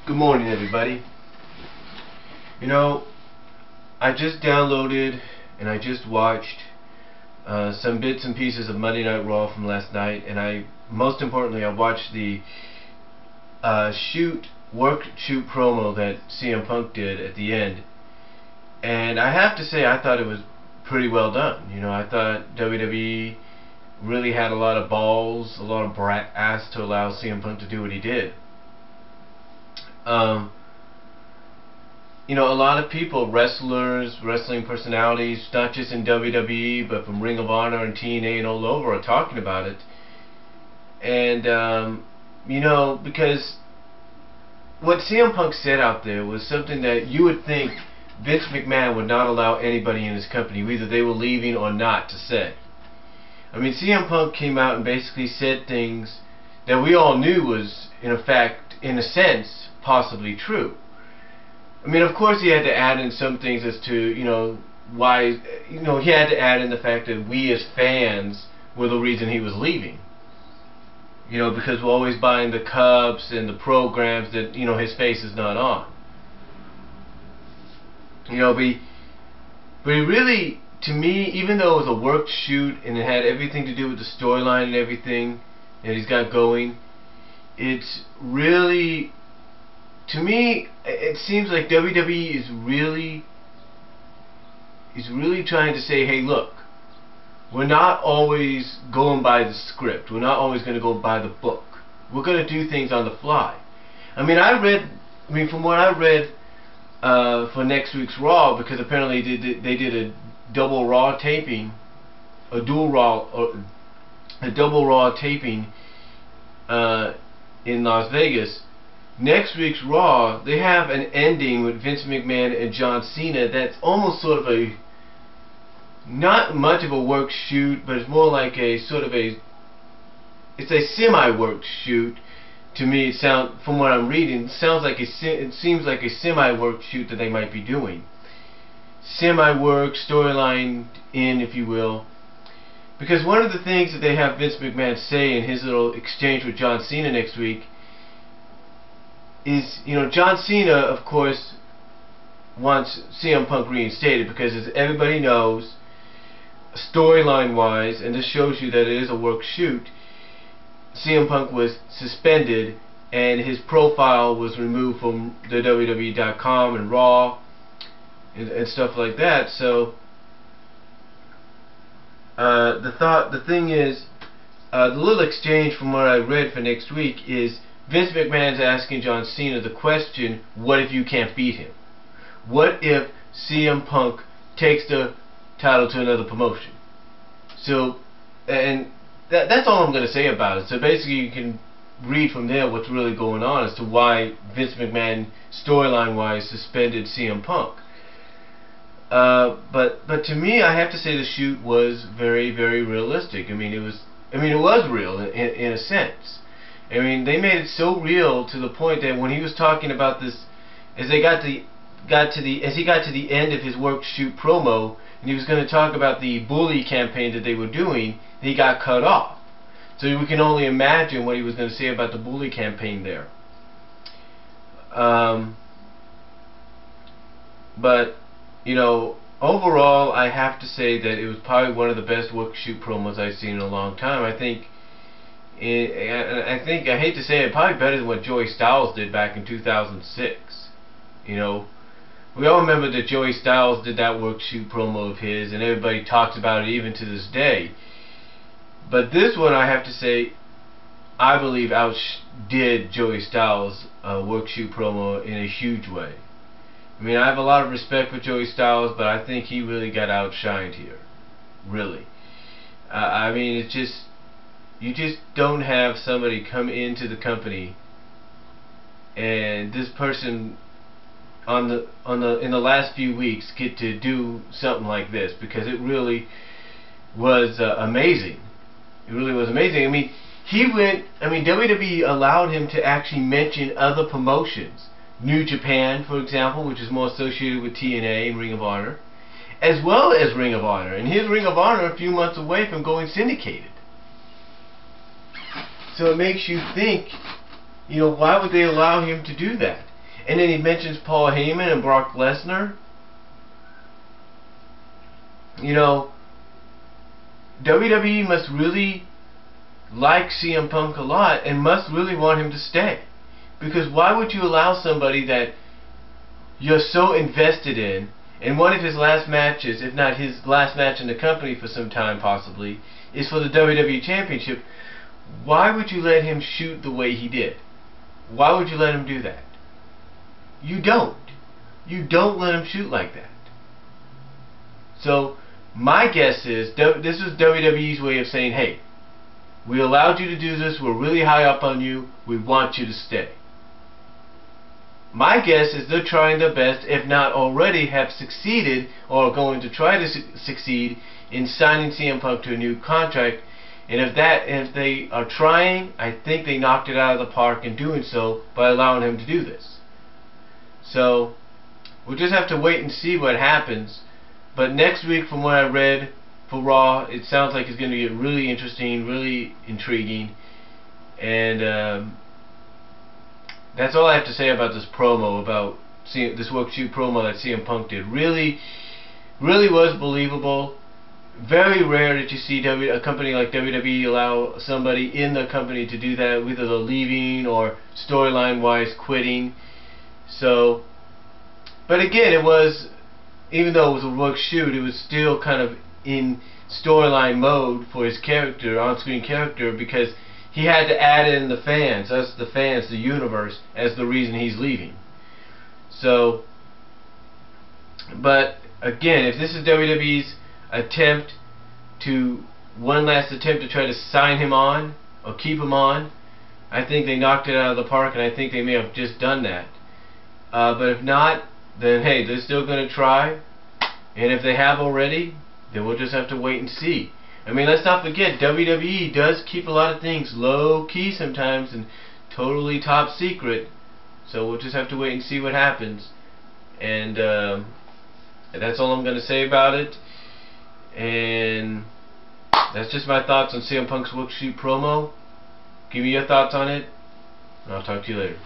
Good morning, everybody. You know, I just downloaded and I just watched some bits and pieces of Monday Night Raw from last night, and most importantly, I watched the work shoot promo that CM Punk did at the end, and I have to say I thought it was pretty well done. You know, I thought WWE really had a lot of balls, a lot of ass to allow CM Punk to do what he did. You know, a lot of people, wrestlers, wrestling personalities, not just in WWE, but from Ring of Honor and TNA and all over, are talking about it. And, you know, because what CM Punk said out there was something that you would think Vince McMahon would not allow anybody in his company, whether they were leaving or not, to say. I mean, CM Punk came out and basically said things that we all knew was, in fact, in a sense, possibly true. I mean, of course he had to add in some things as to, you know, why, you know, he had to add in the fact that we as fans were the reason he was leaving. You know, because we're always buying the cups and the programs that, you know, his face is not on. You know, but he really, to me, even though it was a work shoot and it had everything to do with the storyline and everything that he's got going, it's really, to me, it seems like WWE is really trying to say, hey, look, we're not always going by the script. We're not always going to go by the book. We're going to do things on the fly. I mean, from what I read for next week's Raw, because apparently they did a double Raw taping, a double Raw taping in Las Vegas. Next week's Raw, they have an ending with Vince McMahon and John Cena that's almost sort of a, not much of a work shoot, but it's more like a sort of a, it's a semi-work shoot. To me, from what I'm reading, it seems like a semi-work shoot that they might be doing. Semi-work, storyline in, if you will. Because one of the things that they have Vince McMahon say in his little exchange with John Cena next week is, you know, John Cena, of course, wants CM Punk reinstated because, as everybody knows, storyline-wise, and this shows you that it is a work shoot, CM Punk was suspended and his profile was removed from the WWE.com and Raw and stuff like that. So the thing is, the little exchange from what I read for next week is Vince McMahon's asking John Cena the question, what if you can't beat him? What if CM Punk takes the title to another promotion? So, and that's all I'm going to say about it. So basically you can read from there what's really going on as to why Vince McMahon, storyline-wise, suspended CM Punk. But to me, I have to say the shoot was very, very realistic. I mean, it was real in a sense. I mean, they made it so real to the point that when he was talking about this, as he got to the end of his work shoot promo, and he was going to talk about the bully campaign that they were doing, he got cut off. So we can only imagine what he was going to say about the bully campaign there. But, you know, overall, I have to say that it was probably one of the best work shoot promos I've seen in a long time. I hate to say it, probably better than what Joey Styles did back in 2006. You know, we all remember that Joey Styles did that work shoot promo of his, and everybody talks about it even to this day. But this one, I have to say, I believe outdid Joey Styles' work shoot promo in a huge way. I mean, I have a lot of respect for Joey Styles, but I think he really got outshined here. Really. I mean, it's just, you just don't have somebody come into the company and this person in the last few weeks get to do something like this, because it really was amazing. It really was amazing. I mean, WWE allowed him to actually mention other promotions. New Japan, for example, which is more associated with TNA and Ring of Honor, as well as Ring of Honor. And here's Ring of Honor a few months away from going syndicated. So it makes you think, you know, why would they allow him to do that? and then he mentions Paul Heyman and Brock Lesnar. You know, WWE must really like CM Punk a lot and must really want him to stay. Because why would you allow somebody that you're so invested in one of his last matches, if not his last match in the company for some time possibly, is for the WWE Championship? Why would you let him shoot the way he did? Why would you let him do that? You don't. You don't let him shoot like that. So, my guess is, this is WWE's way of saying, hey, we allowed you to do this, we're really high up on you, we want you to stay. My guess is they're trying their best, if not already have succeeded, or are going to try to succeed in signing CM Punk to a new contract. And if they are trying, I think they knocked it out of the park in doing so by allowing him to do this. So, we'll just have to wait and see what happens. But next week, from what I read for Raw, it sounds like it's going to get really interesting, really intriguing. And that's all I have to say about this promo, about this work shoot promo that CM Punk did. Really was believable. Very rare that you see a company like WWE allow somebody in the company to do that, whether they're leaving or storyline-wise quitting. So, but again, it was, even though it was a work shoot, it was still kind of in storyline mode for his character, on-screen character, because he had to add in the fans, the universe, as the reason he's leaving. So, but again, if this is WWE's one last attempt to try to sign him on, or keep him on, I think they knocked it out of the park, and I think they may have just done that. But if not, then hey, they're still going to try, and if they have already, then we'll just have to wait and see. I mean, let's not forget, WWE does keep a lot of things low-key sometimes and totally top secret. So we'll just have to wait and see what happens. And that's all I'm going to say about it. And that's just my thoughts on CM Punk's work shoot promo. Give me your thoughts on it, and I'll talk to you later.